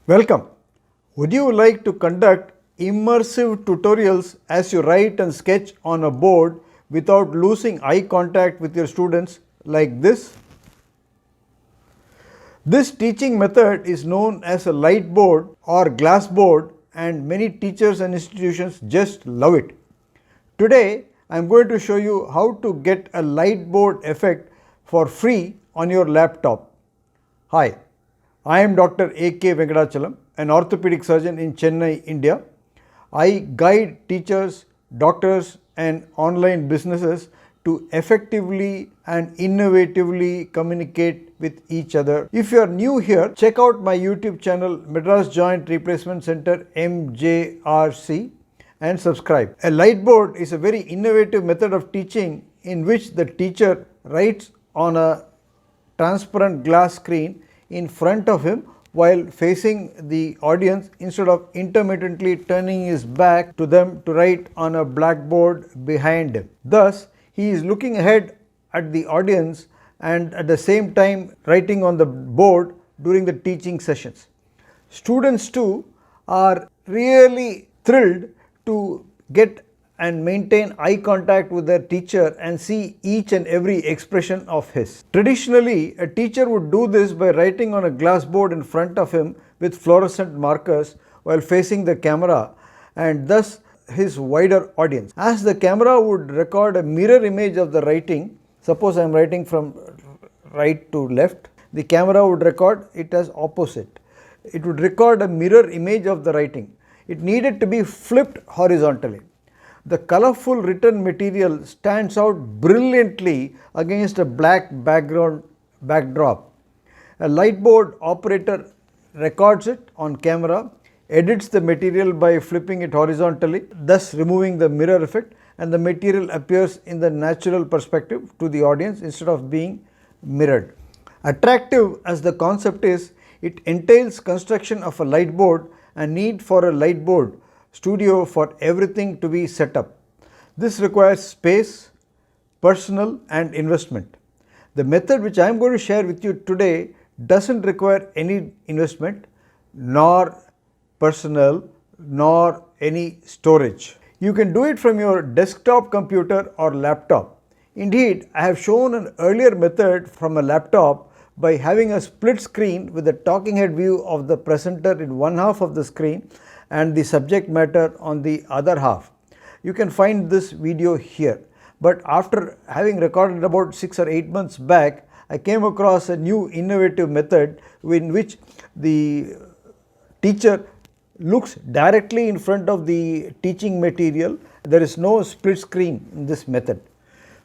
Welcome. Would you like to conduct immersive tutorials as you write and sketch on a board without losing eye contact with your students like this? This teaching method is known as a lightboard or glass board, and many teachers and institutions just love it. Today I am going to show you how to get a lightboard effect for free on your laptop. Hi, I am Dr. A.K. Venkatachalam, an orthopedic surgeon in Chennai, India. I guide teachers, doctors and online businesses to effectively and innovatively communicate with each other. If you are new here, check out my YouTube channel Madras Joint Replacement Center MJRC and subscribe. A lightboard is a very innovative method of teaching in which the teacher writes on a transparent glass screen in front of him while facing the audience instead of intermittently turning his back to them to write on a blackboard behind him. Thus, he is looking ahead at the audience and at the same time writing on the board during the teaching sessions. Students too are really thrilled to get and maintain eye contact with their teacher and see each and every expression of his. Traditionally, a teacher would do this by writing on a glass board in front of him with fluorescent markers while facing the camera and thus his wider audience. As the camera would record a mirror image of the writing, suppose I am writing from right to left, the camera would record it as opposite. It would record a mirror image of the writing. It needed to be flipped horizontally. The colorful written material stands out brilliantly against a black backdrop. A lightboard operator records it on camera, edits the material by flipping it horizontally, thus removing the mirror effect, and the material appears in the natural perspective to the audience instead of being mirrored. Attractive as the concept is, it entails construction of a lightboard and need for a lightboard studio for everything to be set up. This requires space, personnel and investment. The method which I am going to share with you today doesn't require any investment, nor personnel, nor any storage. You can do it from your desktop computer or laptop. Indeed, I have shown an earlier method from a laptop by having a split screen with a talking head view of the presenter in one half of the screen and the subject matter on the other half. You can find this video here. But after having recorded about 6 or 8 months back, I came across a new innovative method in which the teacher looks directly in front of the teaching material. There is no split screen in this method.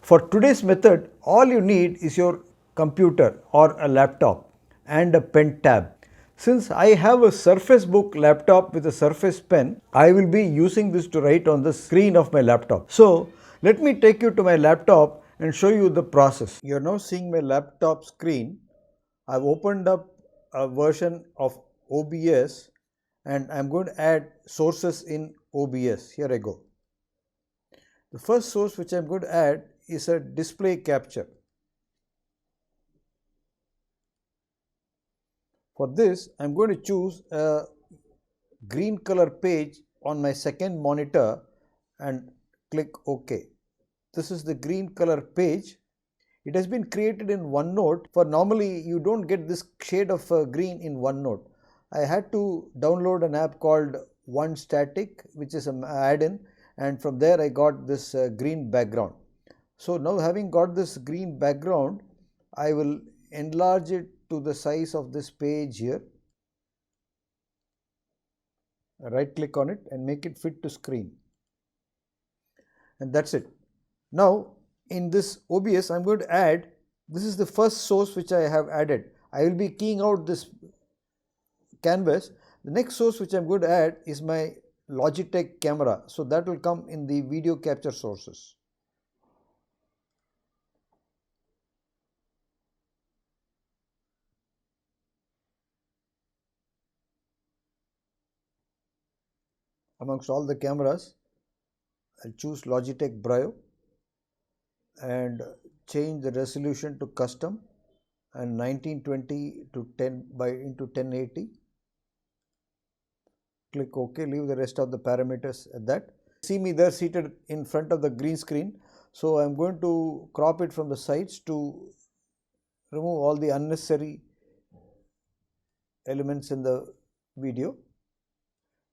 For today's method, all you need is your computer or a laptop and a pen tab. Since I have a Surface Book laptop with a Surface Pen, I will be using this to write on the screen of my laptop. So, let me take you to my laptop and show you the process. You are now seeing my laptop screen. I have opened up a version of OBS and I am going to add sources in OBS. Here I go. The first source which I am going to add is a display capture. For this, I am going to choose a green color page on my second monitor and click OK. This is the green color page. It has been created in OneNote. For normally, you don't get this shade of green in OneNote. I had to download an app called OneStatic, which is an add-in, and from there I got this green background. So now having got this green background, I will enlarge it to the size of this page here. Right click on it and make it fit to screen. And that's it. Now in this OBS I am going to add, this is the first source which I have added. I will be keying out this canvas. The next source which I am going to add is my Logitech camera. So that will come in the video capture sources. Amongst all the cameras, I'll choose Logitech Brio and change the resolution to custom and 1920 to 10 by into 1080. click OK, leave the rest of the parameters at that. See me there seated in front of the green screen. So I am going to crop it from the sides to remove all the unnecessary elements in the video.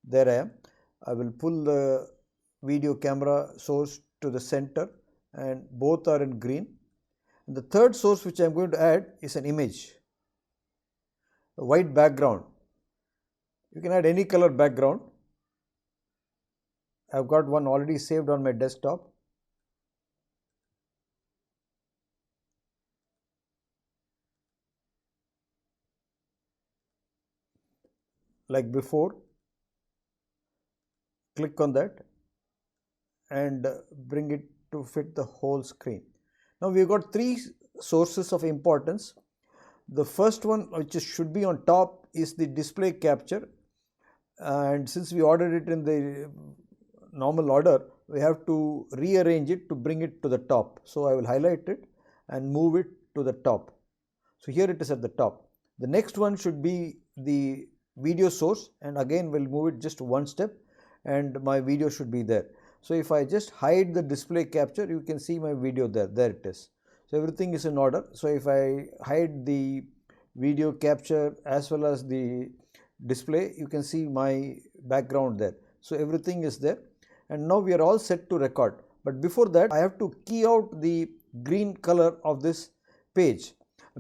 There I am. I will pull the video camera source to the center and both are in green. And the third source which I am going to add is an image, a white background. You can add any color background. I have got one already saved on my desktop. Like before, click on that and bring it to fit the whole screen. Now we have got three sources of importance. The first one, which should be on top, is the display capture, and since we ordered it in the normal order, we have to rearrange it to bring it to the top. So I will highlight it and move it to the top. So here it is at the top. The next one should be the video source, and again we'll move it just one step and my video should be there. So if I just hide the display capture, you can see my video there. There it is. So everything is in order. So if I hide the video capture as well as the display, you can see my background there. So everything is there, and now we are all set to record. But before that, I have to key out the green color of this page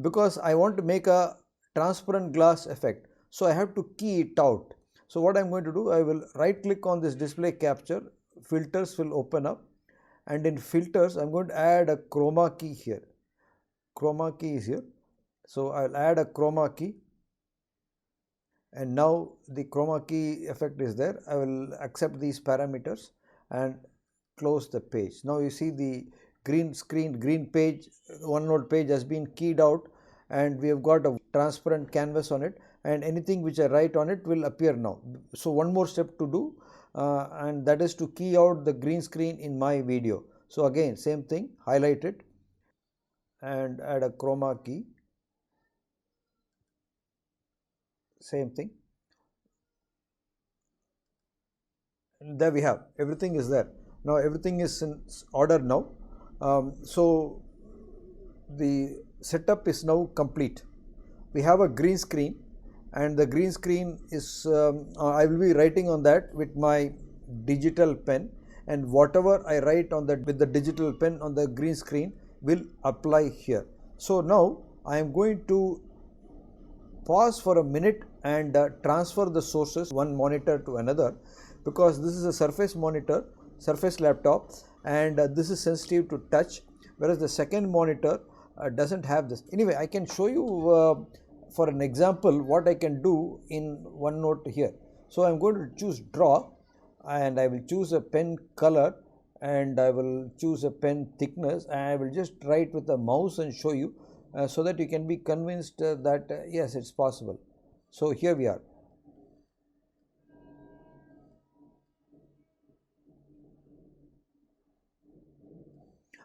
because I want to make a transparent glass effect. So I have to key it out. So what I am going to do, I will right click on this display capture, filters will open up, and in filters I am going to add a chroma key here. Chroma key is here. So I will add a chroma key, and now the chroma key effect is there. I will accept these parameters and close the page. Now you see the green screen, green page, OneNote page has been keyed out, and we have got a transparent canvas on it, and anything which I write on it will appear now. So one more step to do, and that is to key out the green screen in my video. So again, same thing, highlight it and add a chroma key. Same thing. And there we have, everything is there. Now everything is in order now. So the setup is now complete. We have a green screen, and the green screen is, I will be writing on that with my digital pen, and whatever I write on that with the digital pen on the green screen will apply here. So now I am going to pause for a minute and transfer the sources one monitor to another, because this is a surface monitor, surface laptop, and this is sensitive to touch, whereas the second monitor doesn't have this. Anyway, I can show you for an example what I can do in OneNote here. So I am going to choose draw, and I will choose a pen color, and I will choose a pen thickness, and I will just write with the mouse and show you so that you can be convinced that yes, it's possible. So here we are.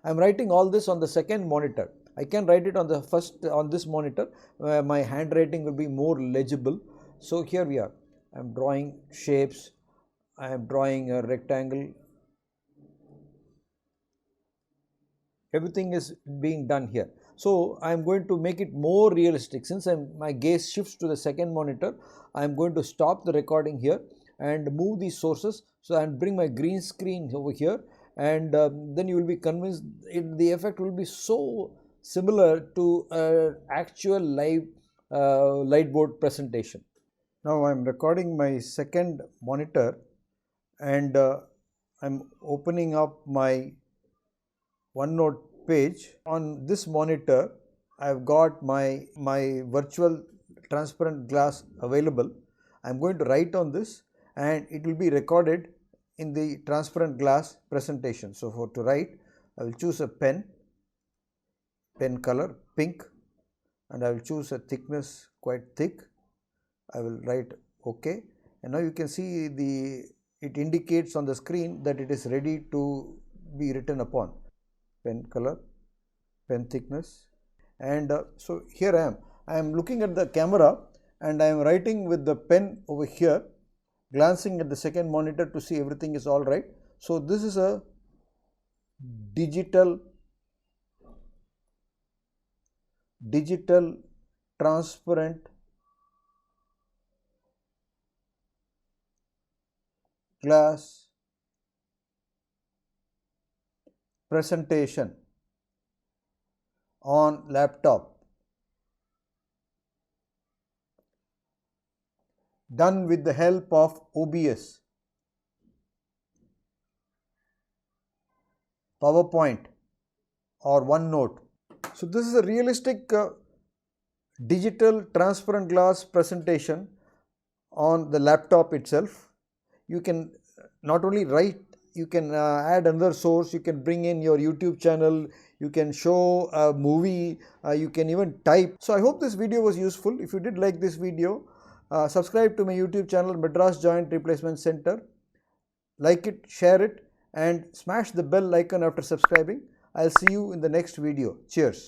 I am writing all this on the second monitor. I can write it on the first, on this monitor, my handwriting will be more legible. So here we are. I am drawing shapes. I am drawing a rectangle. Everything is being done here. So I am going to make it more realistic. Since my gaze shifts to the second monitor, I am going to stop the recording here and move these sources. So I bring my green screen over here, and then you will be convinced the effect will be so similar to an actual live lightboard presentation. Now I am recording my second monitor, and I am opening up my OneNote page. On this monitor, I have got my virtual transparent glass available. I am going to write on this, and it will be recorded in the transparent glass presentation. So for to write, I will choose a pen color pink, and I will choose a thickness quite thick. I will write OK, and now you can see it indicates on the screen that it is ready to be written upon. Pen color, pen thickness, and so here I am looking at the camera, and I am writing with the pen over here, glancing at the second monitor to see everything is all right. So this is a digital transparent glass presentation on laptop done with the help of OBS, PowerPoint or OneNote. So this is a realistic digital transparent glass presentation on the laptop itself. You can not only write, you can add another source, you can bring in your YouTube channel, you can show a movie, you can even type. So I hope this video was useful. If you did like this video, subscribe to my YouTube channel Madras Joint Replacement Center. Like it, share it and smash the bell icon after subscribing. I'll see you in the next video. Cheers.